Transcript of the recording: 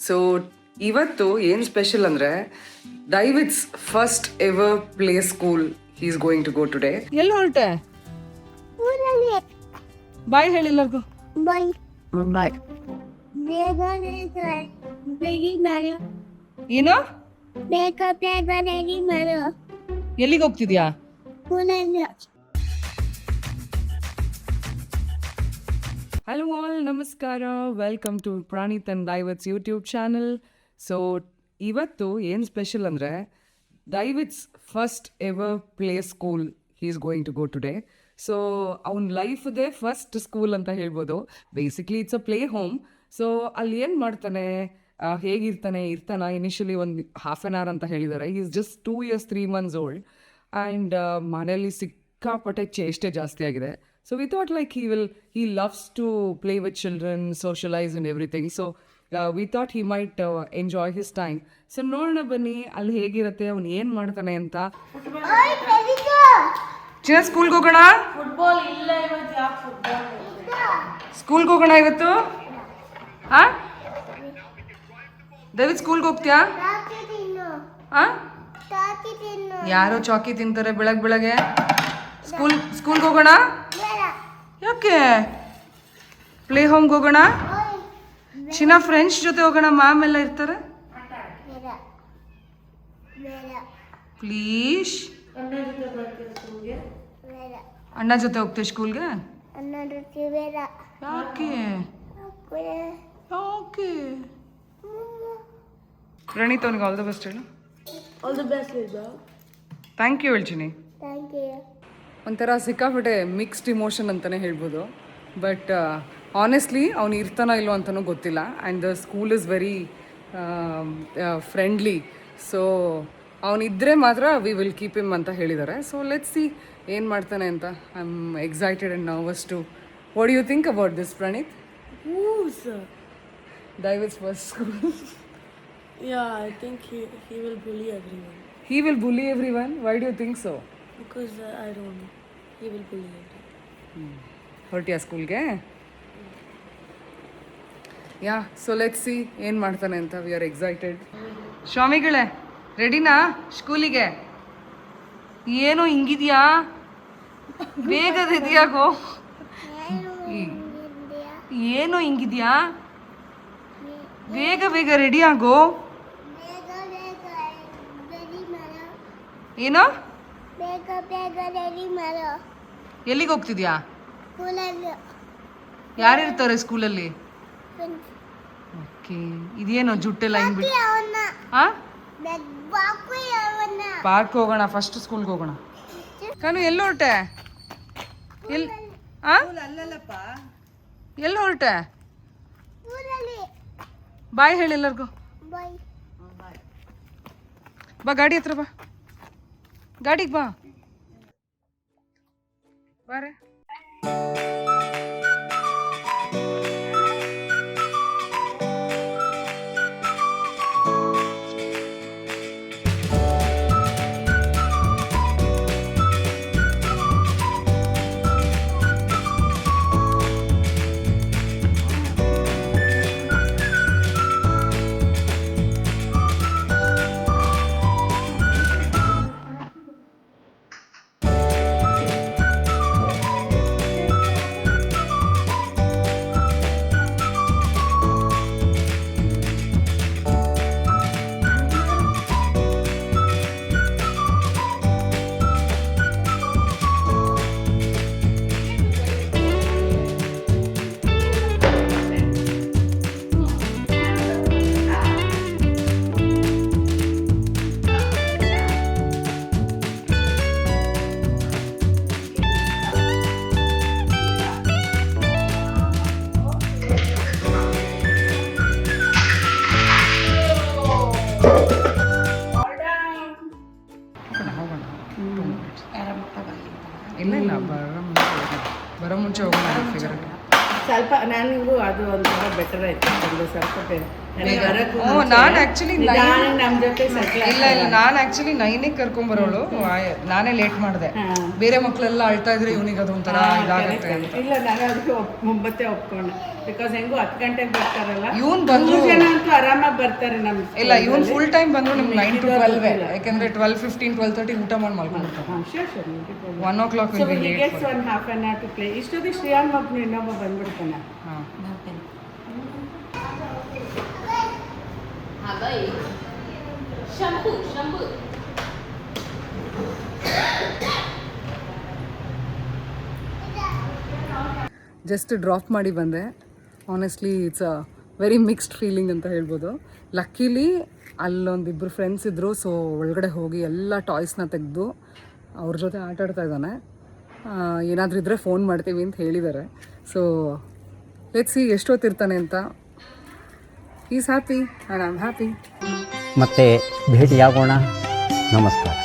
So ಇವತ್ತು ಏನು special ಅಂದರೆ David's first ever play school he is going to go today. ಎಲ್ಲಿ ಹೊರಟೆ? ಬಾಯ್ ಹೇಳಿಲ್ಲರ್ಗು. Bye bye. ಏನು? ಎಲ್ಲಿಗೆ ಹೋಗ್ತಿದ್ಯಾ? ಹಲೋ ಆಲ್, ನಮಸ್ಕಾರ. Welcome to Pranith and David's YouTube channel. So ಇವತ್ತು ಏನು ಸ್ಪೆಷಲ್ ಅಂದರೆ David's first ever play school he is going to go today. So ಅವ್ನ ಲೈಫದೇ ಫಸ್ಟ್ ಸ್ಕೂಲ್ ಅಂತ ಹೇಳ್ಬೋದು. Basically it's a play home. So ಅಲ್ಲಿ ಏನು ಮಾಡ್ತಾನೆ, ಹೇಗಿರ್ತಾನೆ, ಇನಿಷಿಯಲಿ ಒಂದು ಹಾಫ್ ಆನ್ ಅವರ್ ಅಂತ ಹೇಳಿದ್ದಾರೆ. Is just 2 years 3 months old. And ಮನೆಯಲ್ಲಿ ಸಿಕ್ಕಾಪಟ್ಟೆ ಚೇಷ್ಟೆ ಜಾಸ್ತಿ ಆಗಿದೆ. So we thought like he loves to play with children, socialize and everything. So we thought he might enjoy his time. So ನೋಡೋಣ ಬನ್ನಿ ಅಲ್ಲಿ ಹೇಗಿರುತ್ತೆ, ಅವ್ನು ಏನು ಮಾಡ್ತಾನೆ ಅಂತ. ಚಿನ್ನ ಸ್ಕೂಲ್ಗೆ ಹೋಗೋಣ. ಸ್ಕೂಲ್ಗೆ ಹೋಗೋಣ ಇವತ್ತು. ಹಾಂ ಡೇವಿಡ್, ಸ್ಕೂಲ್ಗೆ ಹೋಗ್ತೀಯಾ? ಹಾಂ, ಯಾರೋ ಚಾಕಿ ತಿಂತಾರೆ ಬೆಳಗ್ಗೆ. ಸ್ಕೂಲ್ಗೆ ಹೋಗೋಣ. ಯಾಕೆ? ಪ್ಲೇ ಹೋಮ್ಗೆ ಹೋಗೋಣ. ಚಿನ್ನ ಫ್ರೆಂಡ್ಸ್ ಜೊತೆ ಹೋಗೋಣ, ಮ್ಯಾಮ್ ಎಲ್ಲ ಇರ್ತಾರೆ. ಪ್ಲೀಸ್. ಅಣ್ಣ ಜೊತೆ ಹೋಗ್ತೀಯ ಸ್ಕೂಲ್ಗೆ? ಯಾಕೆ? ಯಾಕೆ? ಪ್ರಣೀತ್, ಅವನಿಗೆ ಆಲ್ ದ ಬೆಸ್ಟ್ ಹೇಳು. All the best. Thank you ಹೇಳ್ತೀನಿ. Thank you. ಒಂಥರ ಸಿಕ್ಕಾಪಟ್ಟೆ ಮಿಕ್ಸ್ಡ್ ಇಮೋಷನ್ ಅಂತಲೇ ಹೇಳ್ಬೋದು. ಬಟ್ ಆನೆಸ್ಟ್ಲಿ ಅವ್ನು ಇರ್ತಾನೋ ಇಲ್ಲೋ ಅಂತಲೂ ಗೊತ್ತಿಲ್ಲ. And the school is very friendly. So ಅವನಿದ್ದರೆ ಮಾತ್ರ ವಿ ವಿಲ್ ಕೀಪ್ ಹಿಮ್ ಅಂತ ಹೇಳಿದ್ದಾರೆ. ಸೊ ಲೆಟ್ಸ್ ಸಿ ಏನು ಮಾಡ್ತಾನೆ ಅಂತ. I am excited and nervous too. What do you think about this, Praneeth? David's first school. Yeah, I think he will bully everyone. He will bully everyone? Why do you think so? Because I don't know. He will bully everyone. ಹೊರಟಿಯಾ ಸ್ಕೂಲ್ಗೆ? Yeah, so let's see ಏನು ಮಾಡ್ತಾನೆ ಅಂತ. We are excited. ಸ್ವಾಮಿಗಳೇ, ರೆಡಿನಾ ಸ್ಕೂಲಿಗೆ? ಏನೋ ಹಿಂಗಿದೆಯಾ? ಬೇಗದಿದೆಯಾಗೋ. ಏನೋ ಹಿಂಗಿದೆಯಾ? ಬೇಗ ರೆಡಿ ಆಗೋ. ಏನೋ? ಎಲ್ಲಿಗೆ ಹೋಗ್ತಿದ್ಯಾ? ಯಾರಿರ್ತಾರೆ ಸ್ಕೂಲಲ್ಲಿ? ಓಕೆ, ಇದೇನೋ ಜುಟ್ಟೆಲ್ಲ ಹಿಂಗ್ಬಿಟ್ಟು. ಹಾಂ, ಪಾರ್ಕ್ ಹೋಗೋಣ, ಫಸ್ಟ್ ಸ್ಕೂಲ್ಗೆ ಹೋಗೋಣ. ಕಾನು ಎಲ್ಲಿ ಹೊರಟೆ? ಎಲ್ಲಿ? ಹಾಂ, ಎಲ್ಲಿ ಹೊರಟೆ? ಬಾಯ್ ಹೇಳಿ ಎಲ್ಲರಿಗೂ. ಬಾ, ಗಾಡಿ ಹತ್ರ ಬಾ. ಗಾಡಿಗೆ ಬಾ. ಬಾರೆ. ಇಲ್ಲ ಬರೋ ಮುಂಚೆ ಹೋಗೋಣ. ಸ್ವಲ್ಪ ನನಗೂ ಅದು ಒಂಥರ ಬೆಟರ್ ಆಯಿತು. ಒಂದು ಸ್ವಲ್ಪ ನಾನು ಆ್ಯಕ್ಚುಲಿ ನಮ್ಮ ಜೊತೆ ಸೆಟ್ಲ್ ಇಲ್ಲ ನಾನು ಆ್ಯಕ್ಚುಲಿ 9ಗೆ ಕರ್ಕೊಂಬರೋಳು ನಾನೇ ಲೇಟ್ ಮಾಡಿದೆ. ಬೇರೆ ಮಕ್ಕಳೆಲ್ಲ ಅಳ್ತಾ ಇದ್ರೆ ಇವನಿಗೆ ಅದು ಒಂಥರ ಇದಾಗುತ್ತೆ ಅಂತ. ಇಲ್ಲ ನಾನು ಅದಕ್ಕೆ ಮುಂಬತ್ತೆ ಒಪ್ಕೊಂಡೆ. ಬಿಕಾಸ್ ಹೆಂಗೂ 10 ಗಂಟೆಗೆ ಬರ್ತಾರಲ್ಲ, ಇವನ್ ಬಂದ್ರು ಜನ ಅಂತೂ ಆರಾಮಾಗಿ ಬರ್ತಾರೆ. ನಮ್ಮ ಇಲ್ಲ ಇವನ್ ಫುಲ್ ಟೈಮ್ ಬಂದ್ರು ನಿಮ್ಗೆ 9 to 12 ಯಾಕಂದ್ರೆ 12:15 12:30 ಊಟ ಮಾಡಿ ಮಲ್ಕೊಂಡ್ಬಿಡ್ತಾರೆ. Sure 1 o'clock so he gets 1 half an hour to play. ಇಷ್ಟೊತ್ತಿಗೆ ಶ್ರೇಯಾನ್ ಒಬ್ಬನು ಇನ್ನೊಬ್ಬ ಬಂದ್ಬಿಡ್ತಾನೆ. ಜಸ್ಟ್ ಡ್ರಾಪ್ ಮಾಡಿ ಬಂದೆ. Honestly it's a very mixed feeling ಅಂತ ಹೇಳ್ಬೋದು. ಲಕ್ಕಿಲಿ ಅಲ್ಲೊಂದಿಬ್ಬರು ಫ್ರೆಂಡ್ಸ್ ಇದ್ದರು, ಸೊ ಒಳಗಡೆ ಹೋಗಿ ಎಲ್ಲ ಟಾಯ್ಸ್ನ ತೆಗೆದು ಅವ್ರ ಜೊತೆ ಆಟ ಆಡ್ತಾ ಇದ್ದಾನೆ. ಏನಾದರೂ ಇದ್ದರೆ ಫೋನ್ ಮಾಡ್ತೀವಿ ಅಂತ ಹೇಳಿದ್ದಾರೆ. ಸೊ ಲೆಟ್ಸ್ ಸಿ ಎಷ್ಟೊತ್ತಿರ್ತಾನೆ ಅಂತ. Is happy and I am happy. ಮತ್ತೆ ಭೇಟಿಯಾಗೋಣ. ನಮಸ್ಕಾರ.